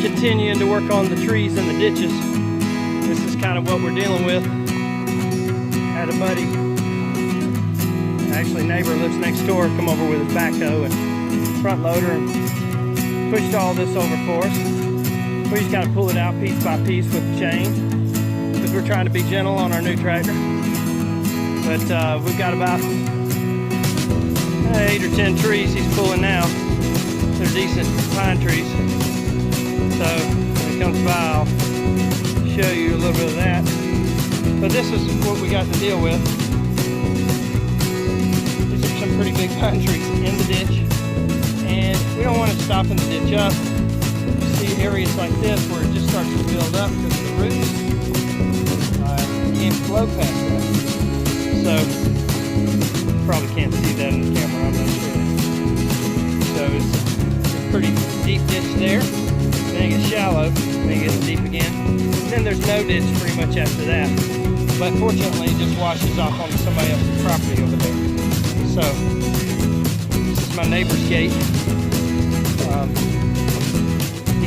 continuing to work on the trees and the ditches. This is kind of what we're dealing with. Had a buddy, actually neighbor lives next door, come over with his backhoe and front loader and pushed all this over for us. We just got to pull it out piece by piece with the chain because we're trying to be gentle on our new tractor. But we've got about 8 or 10 trees he's pulling now. They're decent pine trees. So when it comes by, I'll show you a little bit of that. But this is what we got to deal with. These are some pretty big pine trees in the ditch. And we don't want to stop in the ditch up. You see areas like this where it just starts to build up because of the roots. Can't flow past that. So, you probably can't see that in the camera, I'm not sure. So it's a pretty deep ditch there. Then it gets shallow, then it gets deep again. And then there's no ditch pretty much after that. But fortunately it just washes off onto somebody else's property over there. So, this is my neighbor's gate. He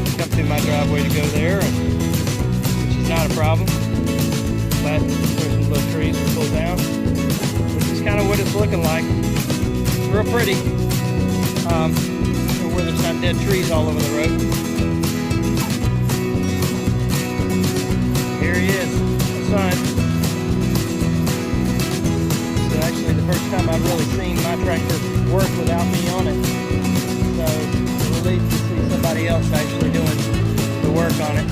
can come through my driveway to go there, which is not a problem. But there's some little trees we pulled down. This is kind of what it's looking like. It's real pretty. Where there's not dead trees all over the road. Here he is, the sun. This is actually the first time I've really seen my tractor work without me on it. So it's a relief to see somebody else actually doing the work on it.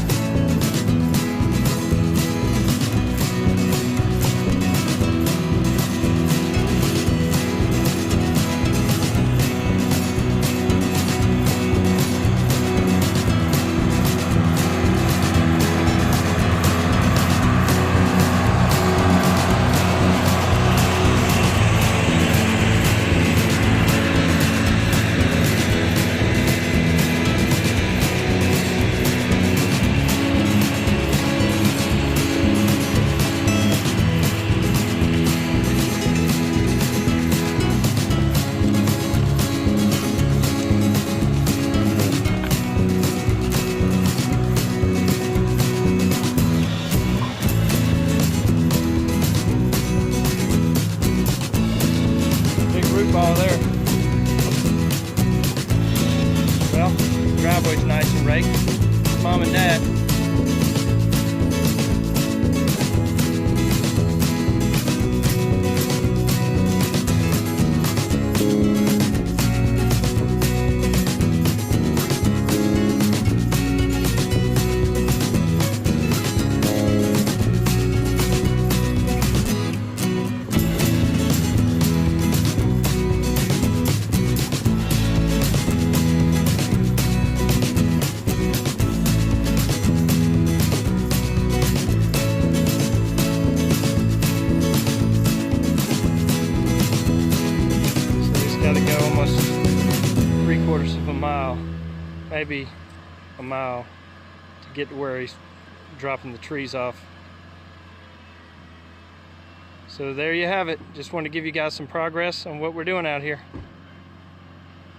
Ball there. Well, the driveway's nice and raked. Mom and Dad. Got to go almost 3/4 of a mile, maybe a mile, to get to where he's dropping the trees off. So there you have it. Just wanted to give you guys some progress on what we're doing out here.